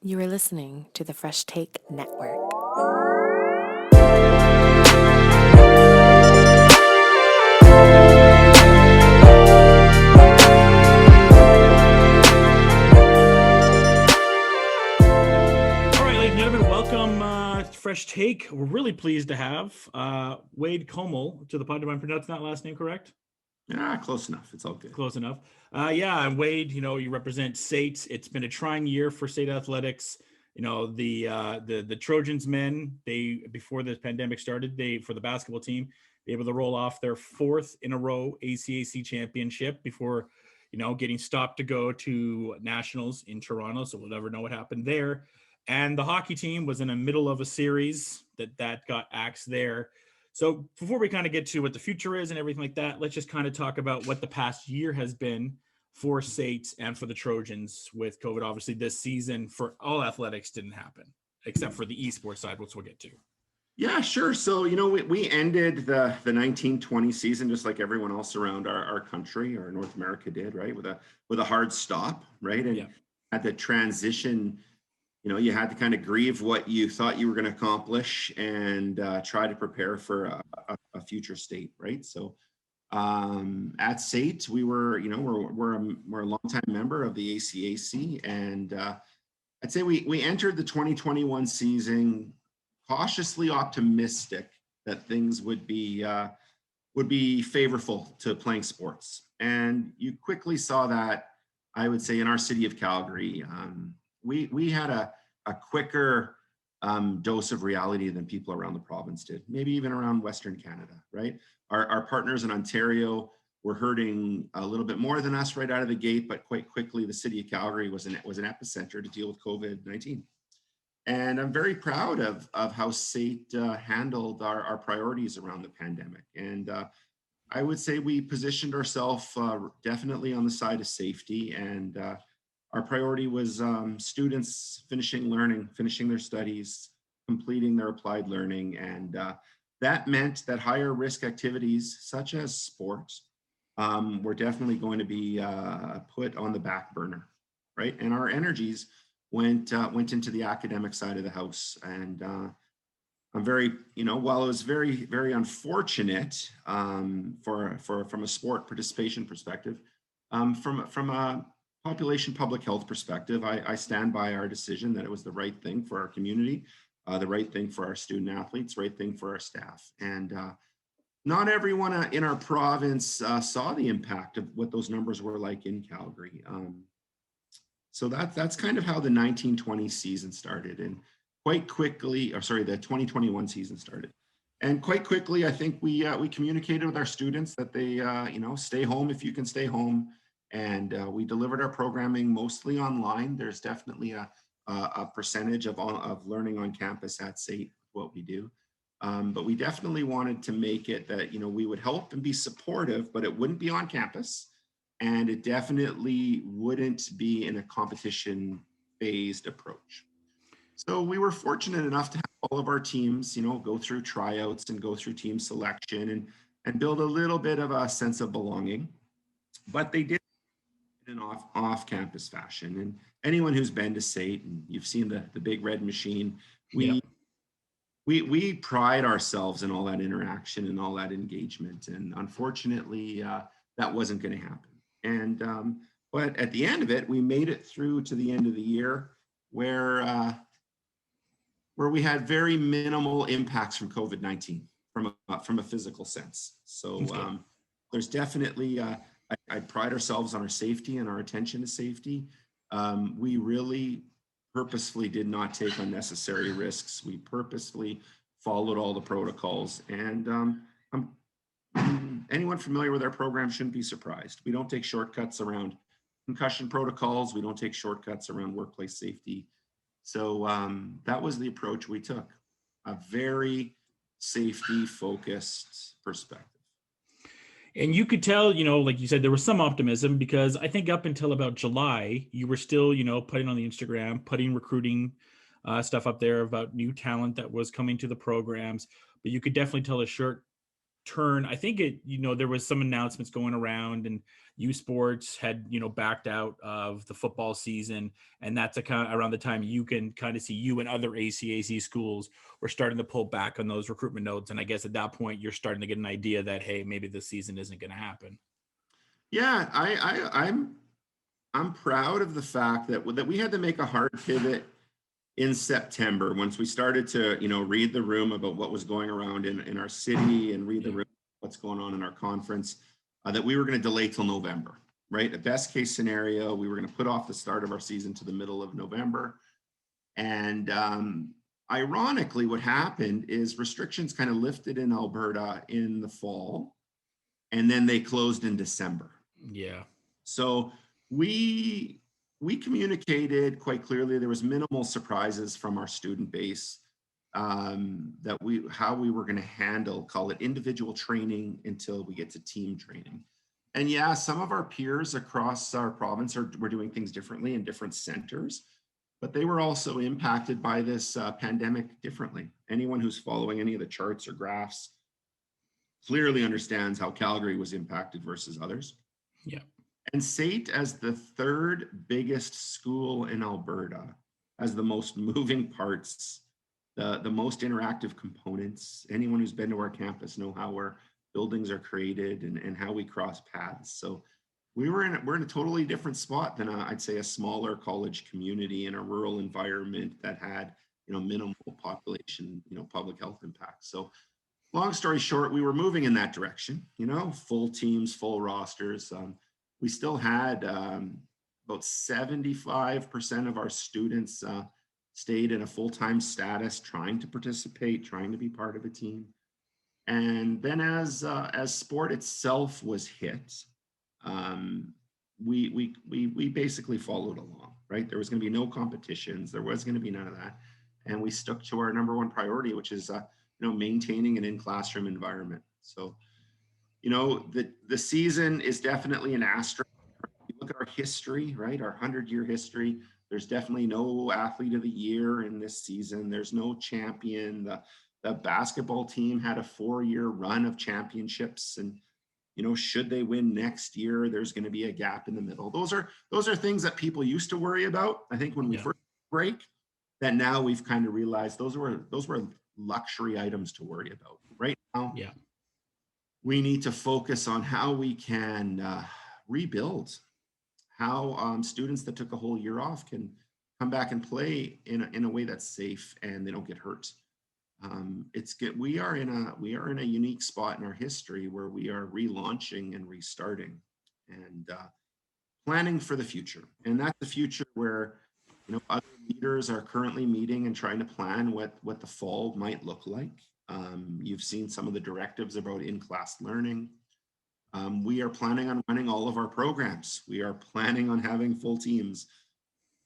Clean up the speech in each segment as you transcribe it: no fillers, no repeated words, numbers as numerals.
You are listening to the Fresh Take Network. Fresh Take. We're really pleased to have Wade Kolmel to the pod. Am I pronouncing that last name correct? Close enough. It's all good. Close enough. And Wade, you represent SAIT. It's been a trying year for SAIT athletics. The Trojans men, before the pandemic started, for the basketball team, they were able to roll off their fourth in a row ACAC championship before, getting stopped to go to nationals in Toronto. So we'll never know what happened there. And the hockey team was in the middle of a series that got axed there. So before we kind of get to what the future is and everything like that, let's just kind of talk about what the past year has been for SAIT and for the Trojans with COVID. Obviously, this season for all athletics didn't happen, except for the esports side, which we'll get to. Yeah, sure. So, we ended the 1920 season just like everyone else around our country or North America did, right? With a hard stop, right? And at the transition, you had to kind of grieve what you thought you were going to accomplish and try to prepare for a future state, right? So at SAIT, we're a longtime member of the ACAC, and I'd say we entered the 2021 season cautiously optimistic that things would be favorable to playing sports, and you quickly saw that. I would say in our city of Calgary, we had a quicker dose of reality than people around the province did, maybe even around Western Canada, right? Our partners in Ontario were hurting a little bit more than us right out of the gate, but quite quickly, the city of Calgary was an epicenter to deal with COVID-19. And I'm very proud of how SAIT handled our priorities around the pandemic. And I would say we positioned ourselves definitely on the side of safety, and our priority was students finishing their studies, completing their applied learning. And that meant that higher risk activities such as sports were definitely going to be put on the back burner, right? And our energies went into the academic side of the house. And I'm very, while it was very, very unfortunate from a sport participation perspective, from a population public health perspective, I stand by our decision that it was the right thing for our community, the right thing for our student athletes, right thing for our staff. And not everyone in our province saw the impact of what those numbers were like in Calgary. So that's kind of how the 1920 season started, and quite quickly, the 2021 season started. And quite quickly, I think we communicated with our students that they, stay home if you can stay home. And we delivered our programming mostly online. There's definitely a percentage of learning on campus at SAIT, what we do. But we definitely wanted to make it that, we would help and be supportive, but it wouldn't be on campus. And it definitely wouldn't be in a competition-based approach. So we were fortunate enough to have all of our teams, go through tryouts and go through team selection and build a little bit of a sense of belonging. But they did in an off-campus fashion. And anyone who's been to SAIT, and you've seen the big red machine, we pride ourselves in all that interaction and all that engagement. And unfortunately, that wasn't going to happen. And but at the end of it, we made it through to the end of the year where we had very minimal impacts from COVID-19 from a physical sense. So there's definitely I pride ourselves on our safety and our attention to safety. We really purposefully did not take unnecessary risks. We purposefully followed all the protocols, and anyone familiar with our program shouldn't be surprised. We don't take shortcuts around concussion protocols. We don't take shortcuts around workplace safety. So that was the approach we took, a very safety-focused perspective. And you could tell, like you said, there was some optimism because I think up until about July, you were still, putting on the Instagram, putting recruiting stuff up there about new talent that was coming to the programs. But you could definitely tell a turn, I think there was some announcements going around, and U Sports had, backed out of the football season. And that's around the time you can kind of see you and other ACAC schools were starting to pull back on those recruitment notes. And I guess at that point, you're starting to get an idea that, hey, maybe this season isn't going to happen. Yeah, I'm proud of the fact that we had to make a hard pivot in September once we started to, read the room about what was going around in our city and read the room what's going on in our conference, that we were going to delay till November, right? A best case scenario, we were going to put off the start of our season to the middle of November. And ironically, what happened is restrictions kind of lifted in Alberta in the fall, and then they closed in December. Yeah. So we communicated quite clearly. There was minimal surprises from our student base, how we were going to handle, call it individual training until we get to team training. And yeah, some of our peers across our province were doing things differently in different centers, but they were also impacted by this pandemic differently. Anyone who's following any of the charts or graphs clearly understands how Calgary was impacted versus others. Yeah. And SAIT, as the third biggest school in Alberta, has the most moving parts, the most interactive components. Anyone who's been to our campus know how our buildings are created and how we cross paths. So we're in a totally different spot than I'd say a smaller college community in a rural environment that had minimal population, public health impacts. So long story short, we were moving in that direction. Full teams, full rosters. We still had about 75% of our students stayed in a full-time status, trying to participate, trying to be part of a team. And then as sport itself was hit, we basically followed along, right? There was going to be no competitions. There was going to be none of that. And we stuck to our number one priority, which is, maintaining an in-classroom environment. So, the season is definitely an asterisk. You look at our history, right? Our 100-year history. There's definitely no athlete of the year in this season. There's no champion. The basketball team had a 4-year run of championships, and should they win next year, there's going to be a gap in the middle. Those are things that people used to worry about. I think when we first break, that now we've kind of realized those were luxury items to worry about. Right now, we need to focus on how we can rebuild, how students that took a whole year off can come back and play in a way that's safe and they don't get hurt. It's good. We are in a unique spot in our history where we are relaunching and restarting and planning for the future. And that's the future where other leaders are currently meeting and trying to plan what the fall might look like. You've seen some of the directives about in-class learning. We are planning on running all of our programs. We are planning on having full teams.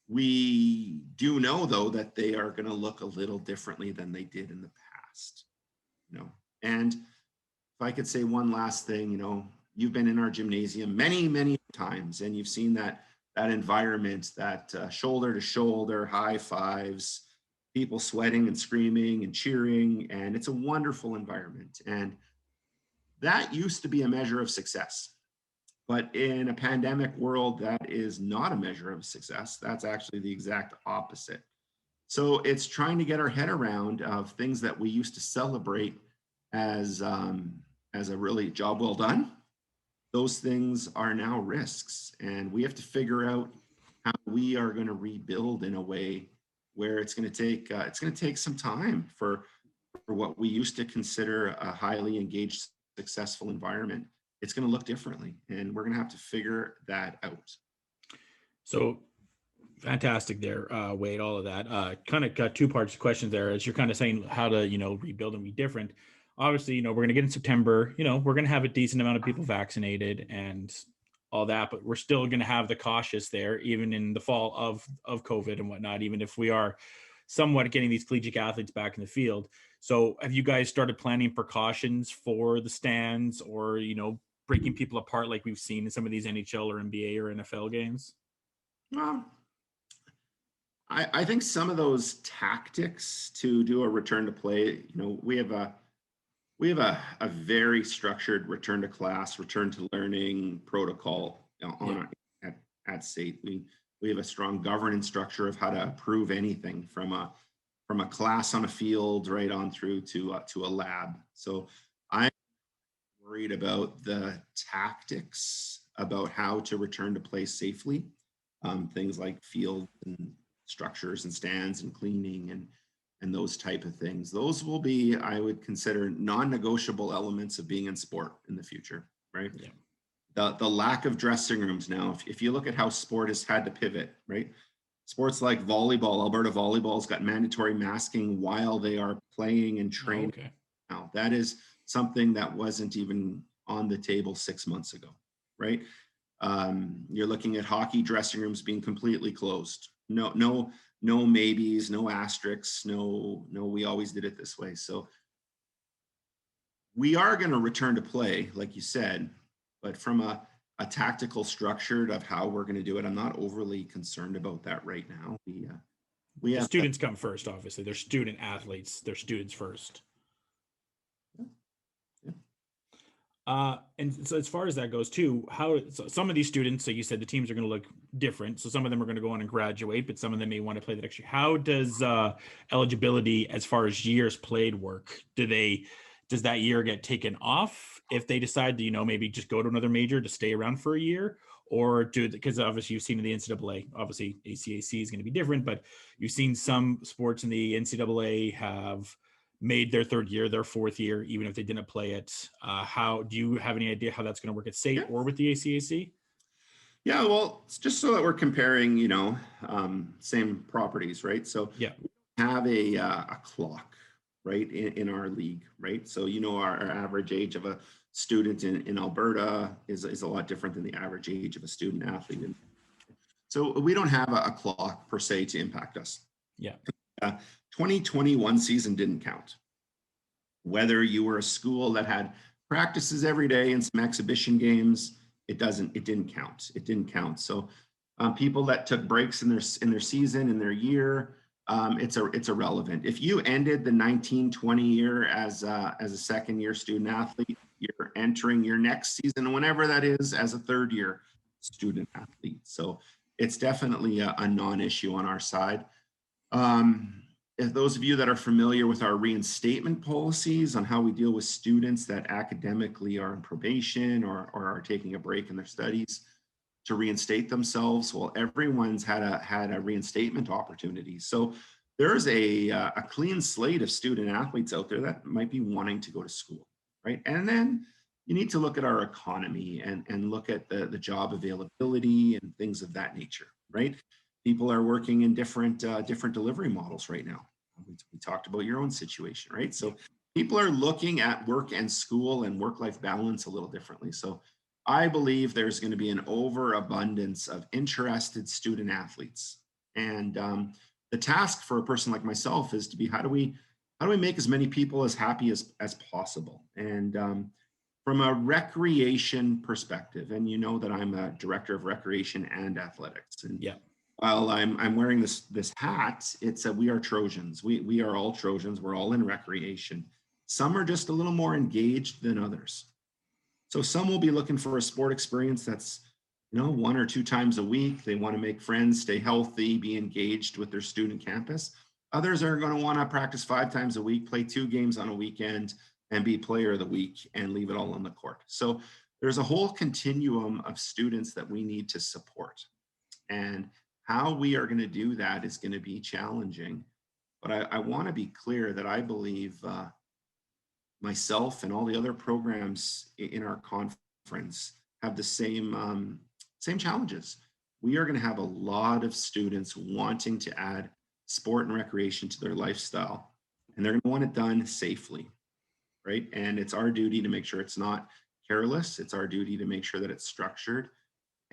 We do know, though, that they are going to look a little differently than they did in the past. And if I could say one last thing, you've been in our gymnasium many, many times, and you've seen that environment, that shoulder to shoulder, high fives, people sweating and screaming and cheering, and it's a wonderful environment. And that used to be a measure of success. But in a pandemic world, that is not a measure of success. That's actually the exact opposite. So it's trying to get our head around of things that we used to celebrate as a really job well done. Those things are now risks, and we have to figure out how we are going to rebuild in a way where it's going to take some time for what we used to consider a highly engaged, successful environment. It's going to look differently, and we're going to have to figure that out. So fantastic there, Wade, all of that. Kind of got two parts of questions there, as you're kind of saying how to, rebuild and be different. Obviously, we're going to get in September, we're going to have a decent amount of people vaccinated and all that, but we're still going to have the cautious there, even in the fall of COVID and whatnot, even if we are somewhat getting these collegiate athletes back in the field. So have you guys started planning precautions for the stands or, breaking people apart like we've seen in some of these NHL or NBA or NFL games? Well, I think some of those tactics to do a return to play, we have we have a very structured return to class, return to learning protocol at SAIT. We have a strong governance structure of how to approve anything from a class on a field right on through to a lab. So I'm worried about the tactics about how to return to play safely. Things like field and structures and stands and cleaning and those type of things. Those will be, I would consider, non-negotiable elements of being in sport in the future, right? Yeah. The lack of dressing rooms now, if you look at how sport has had to pivot, right? Sports like volleyball, Alberta volleyball's got mandatory masking while they are playing and training. Okay. Now, that is something that wasn't even on the table 6 months ago, right? You're looking at hockey dressing rooms being completely closed. No maybes, no asterisks, no, we always did it this way. So we are going to return to play, like you said, but from a tactical structure of how we're going to do it, I'm not overly concerned about that right now. We have students come first, obviously. They're student athletes. They're students first. And so as far as that goes too, so some of these students, so you said the teams are going to look different. So some of them are going to go on and graduate, but some of them may want to play the next year. How does eligibility as far as years played work? Does that year get taken off if they decide to, maybe just go to another major to stay around for a year? Or because obviously you've seen in the NCAA, obviously ACAC is going to be different, but you've seen some sports in the NCAA have made their third year, their fourth year, even if they didn't play it. How do you have any idea how that's going to work at SAIT or with the ACAC? Yeah, well, it's just so that we're comparing, same properties, right? So we have a clock, right, in our league, right? So, our average age of a student in Alberta is a lot different than the average age of a student athlete. So we don't have a clock per se to impact us. Yeah. 2021 season didn't count. Whether you were a school that had practices every day and some exhibition games, it didn't count. It didn't count. So people that took breaks in their season, in their year, it's irrelevant. If you ended the 19-20 year as a second year student athlete, you're entering your next season, whenever that is, as a third year student athlete. So it's definitely a non-issue on our side. If those of you that are familiar with our reinstatement policies on how we deal with students that academically are in probation or are taking a break in their studies to reinstate themselves, well, everyone's had a reinstatement opportunity. So there's a clean slate of student athletes out there that might be wanting to go to school, right? And then you need to look at our economy and look at the job availability and things of that nature, right? People are working in different delivery models right now. We talked about your own situation, right? So people are looking at work and school and work-life balance a little differently. So I believe there's going to be an overabundance of interested student athletes. And the task for a person like myself is to be, how do we make as many people as happy as possible? And from a recreation perspective, and you know that I'm a director of recreation and athletics. And while I'm wearing this hat, it's we are Trojans. We are all Trojans. We're all in recreation. Some are just a little more engaged than others. So some will be looking for a sport experience that's, 1 or 2 times a week. They want to make friends, stay healthy, be engaged with their student campus. Others are going to want to practice 5 times a week, play 2 games on a weekend, and be player of the week and leave it all on the court. So there's a whole continuum of students that we need to support. And how we are going to do that is going to be challenging. But I want to be clear that I believe myself and all the other programs in our conference have the same challenges. We are going to have a lot of students wanting to add sport and recreation to their lifestyle, and they're going to want it done safely, right? And it's our duty to make sure it's not careless. It's our duty to make sure that it's structured.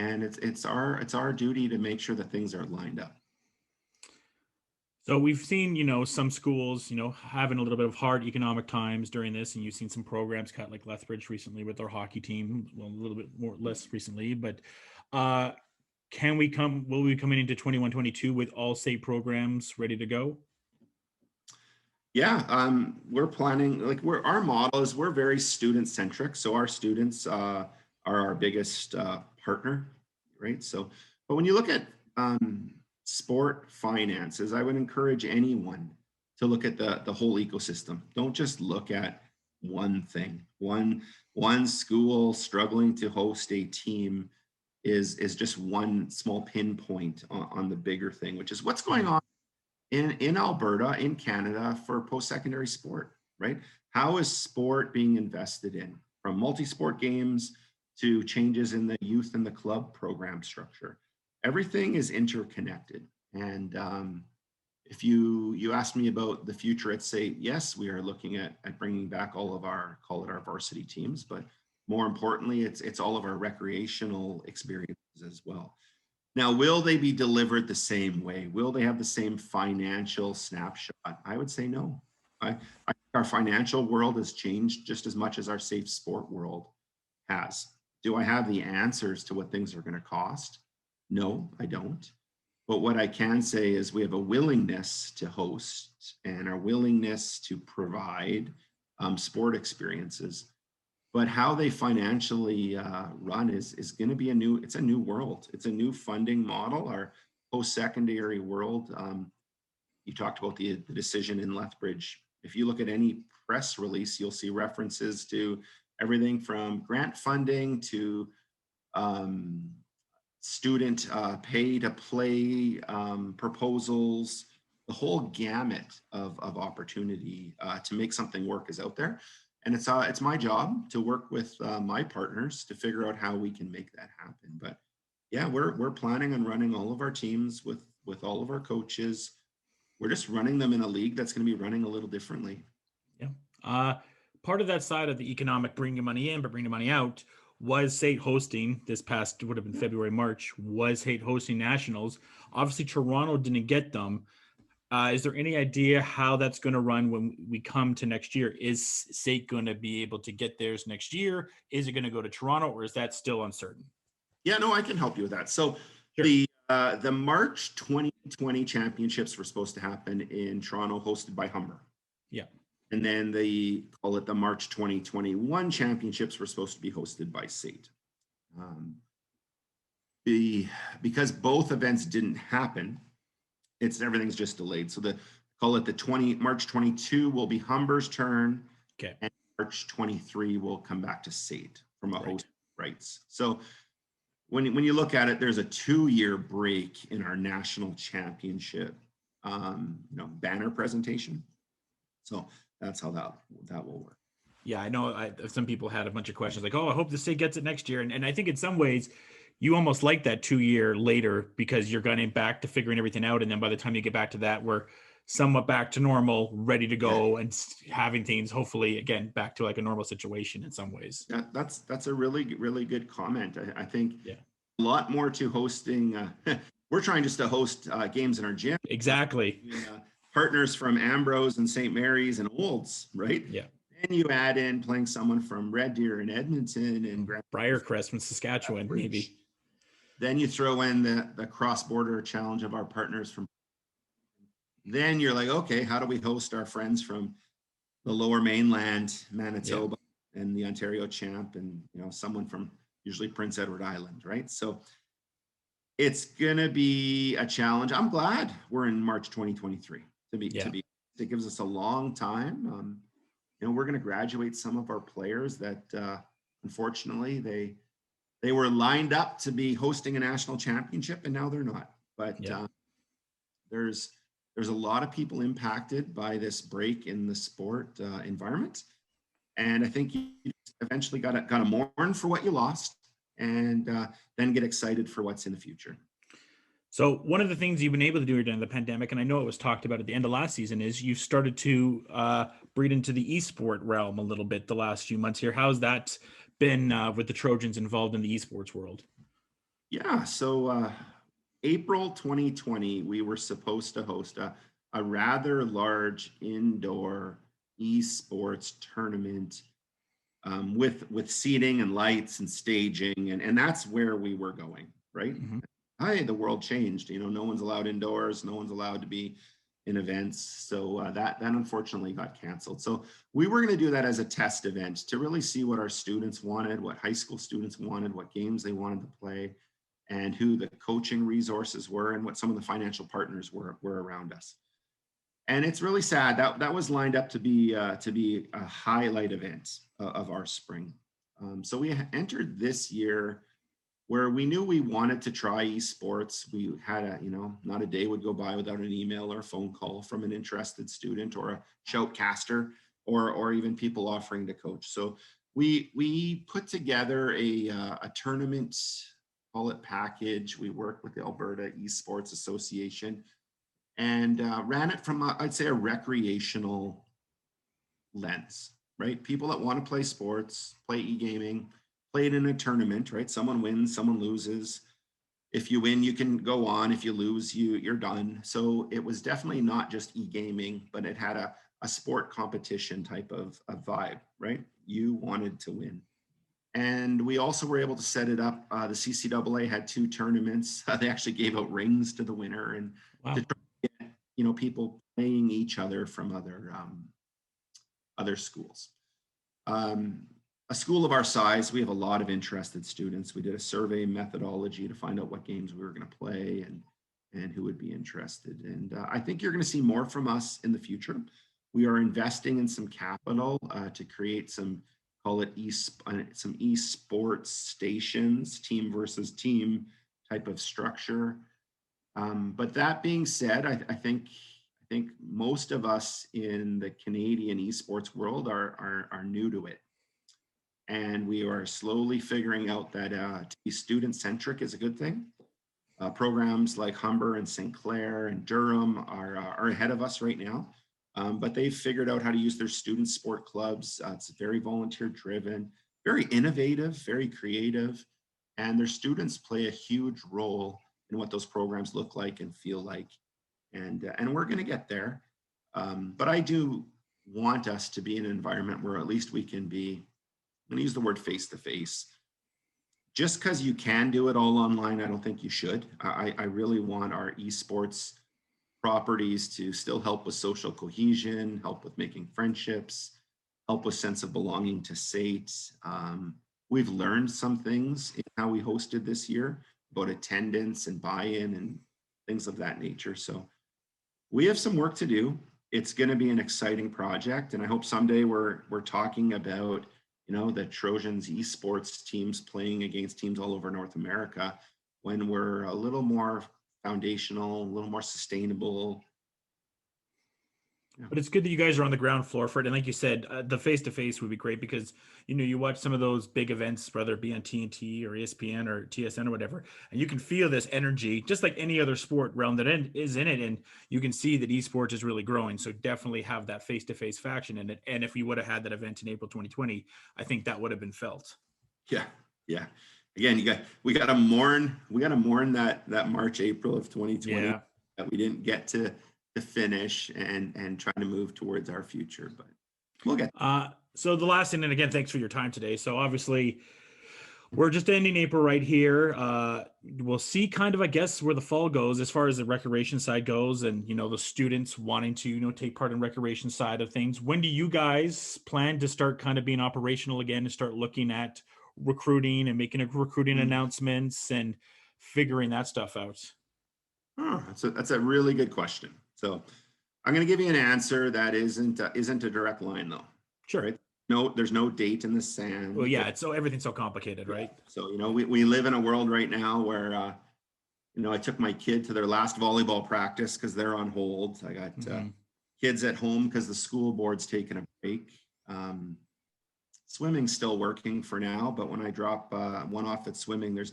And it's our duty to make sure that things are lined up. So we've seen, some schools, having a little bit of hard economic times during this, and you've seen some programs cut, like Lethbridge recently with their hockey team, well, a little bit less recently, but will we be coming into 21-22 with all SAIT programs ready to go? Yeah, we're planning, like our model is we're very student centric. So our students are our biggest partner, right? So, but when you look at sport finances, I would encourage anyone to look at the whole ecosystem. Don't just look at one thing. One school struggling to host a team is just one small pinpoint on the bigger thing, which is what's going on in Alberta, in Canada, for post-secondary sport, right? How is sport being invested in, from multi-sport games to changes in the youth and the club program structure? Everything is interconnected. And if you ask me about the future at SAIT, yes, we are looking at bringing back all of our, call it our varsity teams, but more importantly, it's all of our recreational experiences as well. Now, will they be delivered the same way? Will they have the same financial snapshot? I would say no. I think our financial world has changed just as much as our safe sport world has. Do I have the answers to what things are going to cost? No, I don't. But what I can say is we have a willingness to host and our willingness to provide sport experiences. But how they financially run is going to be it's a new world. It's a new funding model. Our post-secondary world, you talked about the decision in Lethbridge. If you look at any press release, you'll see references to everything from grant funding to student pay to play proposals. The whole gamut of opportunity to make something work is out there. And it's my job to work with my partners to figure out how we can make that happen. But yeah, we're planning on running all of our teams with all of our coaches. We're just running them in a league that's going to be running a little differently. Yeah. Part of that side of the economic bringing money in, but bringing money out was SAIT hosting this past, would have been February, March, was SAIT hosting nationals. Obviously, Toronto didn't get them. Is there any idea how that's going to run when we come to next year? Is SAIT going to be able to get theirs next year? Is it going to go to Toronto, or is that still uncertain? Yeah, no, I can help you with that. So sure. The March 2020 championships were supposed to happen in Toronto, hosted by Humber. Yeah. And then call it the March 2021 championships were supposed to be hosted by SAIT. Because both events didn't happen, everything's just delayed. So call it the March 22 will be Humber's turn. Okay. And March 23 will come back to SAIT from a host rights. So when you look at it, there's a 2-year break in our national championship banner presentation. So that's how that will work. Yeah, I know some people had a bunch of questions like, oh, I hope the SAIT gets it next year. And I think in some ways you almost like that 2 year later, because you're going back to figuring everything out. And then by the time you get back to that, we're somewhat back to normal, ready to go, and having things hopefully again back to like a normal situation in some ways. That's a really, really good comment. I think a lot more to hosting. We're trying just to host games in our gym. Exactly. Partners from Ambrose and St. Mary's and Olds, right? Yeah. And you add in playing someone from Red Deer and Edmonton and Briarcrest from Saskatchewan, maybe. Then you throw in the cross-border challenge of our partners from. Then you're like, okay, how do we host our friends from the Lower Mainland, Manitoba, and the Ontario Champ, and someone from usually Prince Edward Island, right? So it's gonna be a challenge. I'm glad we're in March 2023 to be. It gives us a long time. We're going to graduate some of our players that unfortunately they were lined up to be hosting a national championship, and now they're not. But there's a lot of people impacted by this break in the sport environment, and I think you eventually got to mourn for what you lost, and then get excited for what's in the future. So one of the things you've been able to do during the pandemic, and I know it was talked about at the end of last season, is you've started to breed into the esport realm a little bit the last few months here. How's that been with the Trojans involved in the esports world? Yeah, so April 2020, we were supposed to host a rather large indoor esports tournament with seating and lights and staging, and that's where we were going, right? Mm-hmm. The world changed. No one's allowed indoors. No one's allowed to be in events. So that unfortunately got canceled. So we were going to do that as a test event to really see what our students wanted, what high school students wanted, what games they wanted to play, and who the coaching resources were, and what some of the financial partners were around us. And it's really sad that that was lined up to be a highlight event of our spring. So we entered this year where we knew we wanted to try esports. We had not a day would go by without an email or a phone call from an interested student or a shoutcaster or even people offering to coach. So we put together a tournament, call it package. We worked with the Alberta Esports Association and ran it from, I'd say, a recreational lens, right? People that want to play sports, play e-gaming, play it in a tournament, right? Someone wins, someone loses. If you win, you can go on. If you lose, you're done. So it was definitely not just e-gaming, but it had a sport competition type of vibe, right? You wanted to win. And we also were able to set it up. The CCAA had 2 tournaments. They actually gave out rings to the winner, and Wow. to try to get, people playing each other from other schools. A school of our size, we have a lot of interested students. We did a survey methodology to find out what games we were going to play and who would be interested. And I think you're going to see more from us in the future. We are investing in some capital to create some, call it some esports stations, team versus team type of structure. But that being said, I think most of us in the Canadian esports world are new to it. And we are slowly figuring out that to be student-centric is a good thing. Programs like Humber and St. Clair and Durham are ahead of us right now, but they've figured out how to use their student sport clubs. It's very volunteer-driven, very innovative, very creative, and their students play a huge role in what those programs look like and feel like. And we're going to get there. But I do want us to be in an environment where at least we can be, I'm going to use the word face-to-face. Just because you can do it all online, I don't think you should. I really want our esports properties to still help with social cohesion, help with making friendships, help with sense of belonging to SAIT. We've learned some things in how we hosted this year about attendance and buy-in and things of that nature. So we have some work to do. It's going to be an exciting project, and I hope someday we're talking about the Trojans esports teams playing against teams all over North America when we're a little more foundational, a little more sustainable. But it's good that you guys are on the ground floor for it. And like you said, the face-to-face would be great because, you watch some of those big events, whether it be on TNT or ESPN or TSN or whatever, and you can feel this energy, just like any other sport realm that is in it. And you can see that esports is really growing. So definitely have that face-to-face faction in it. And if we would have had that event in April 2020, I think that would have been felt. Yeah. Again, we got to mourn that March, April of 2020 that we didn't get to finish and try to move towards our future, but we'll get so the last thing, and again, thanks for your time today. So obviously we're just ending April right here. We'll see kind of, I guess, where the fall goes as far as the recreation side goes, and the students wanting to take part in recreation side of things. When do you guys plan to start kind of being operational again and start looking at recruiting and making recruiting announcements and figuring that stuff out? That's a really good question. So I'm going to give you an answer that isn't a direct line, though. Sure. Right? No, there's no date in the sand. Well, yeah, it's everything's so complicated, right? So we live in a world right now where I took my kid to their last volleyball practice because they're on hold. I got kids at home because the school board's taking a break. Swimming's still working for now, but when I drop one off at swimming, there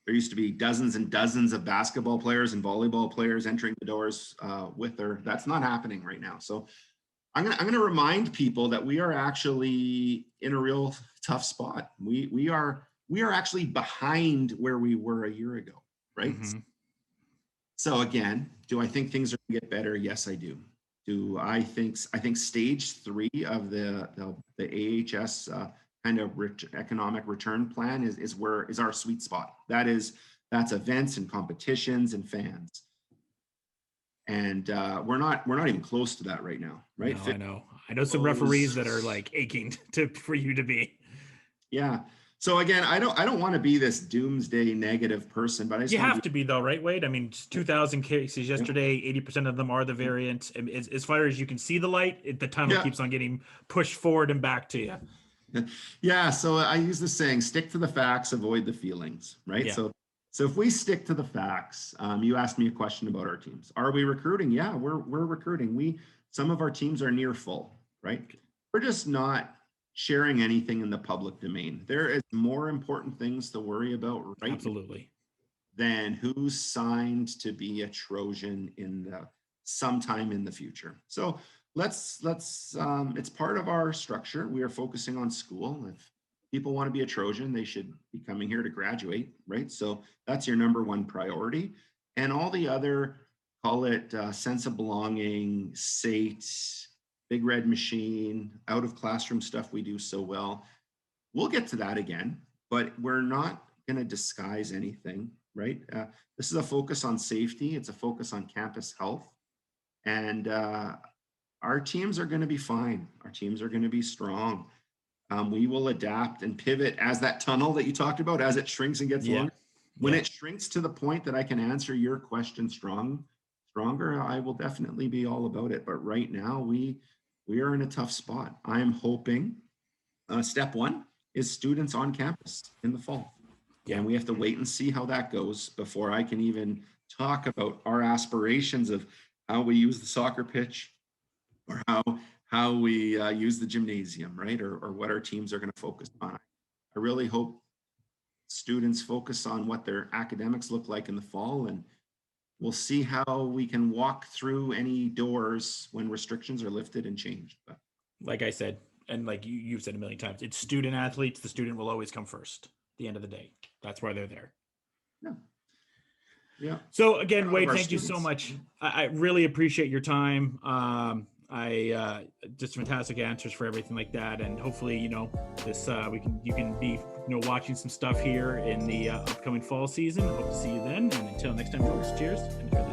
used to be dozens and dozens of basketball players and volleyball players entering the doors with her. That's not happening right now. So I'm gonna remind people that we are actually in a real tough spot. We are actually behind where we were a year ago, right? Mm-hmm. So again, do I think things are gonna get better? Yes, I do. I think stage 3 of the AHS kind of economic return plan is our sweet spot. That's events and competitions and fans. And we're not even close to that right now, right? No, I know some referees that are like aching for you to be. Yeah. So again, I don't want to be this doomsday negative person, but I just you have to be though, right, Wade? I mean, 2,000 cases yesterday, 80% of them are the variant. And as far as you can see the light, the tunnel keeps on getting pushed forward and back to you. Yeah. So I use the saying, stick to the facts, avoid the feelings, right? Yeah. So if we stick to the facts, you asked me a question about our teams. Are we recruiting? Yeah, we're recruiting. Some of our teams are near full, right? We're just not sharing anything in the public domain. There is more important things to worry about right Absolutely. Than who's signed to be a Trojan sometime in the future. So let's it's part of our structure. We are focusing on school. If people want to be a Trojan, they should be coming here to graduate, right? So that's your number one priority. And all the other, call it sense of belonging, SAIT, Big Red Machine, out of classroom stuff we do so well. We'll get to that again, but we're not going to disguise anything, right? This is a focus on safety. It's a focus on campus health. And our teams are going to be fine. Our teams are going to be strong. We will adapt and pivot as that tunnel that you talked about, as it shrinks and gets longer. When it shrinks to the point that I can answer your question stronger, I will definitely be all about it. But right now, we are in a tough spot. I am hoping step one is students on campus in the fall. And we have to wait and see how that goes before I can even talk about our aspirations of how we use the soccer pitch or how we use the gymnasium, right? Or what our teams are going to focus on. I really hope students focus on what their academics look like in the fall, and we'll see how we can walk through any doors when restrictions are lifted and changed. But like I said, and like you've said a million times, it's student athletes. The student will always come first at the end of the day. That's why they're there. Yeah. So again, Wade, thank you so much. I really appreciate your time. Just fantastic answers for everything like that. And hopefully, this you can be watching some stuff here in the upcoming fall season. Hope to see you then. And until next time, folks, cheers and enjoy the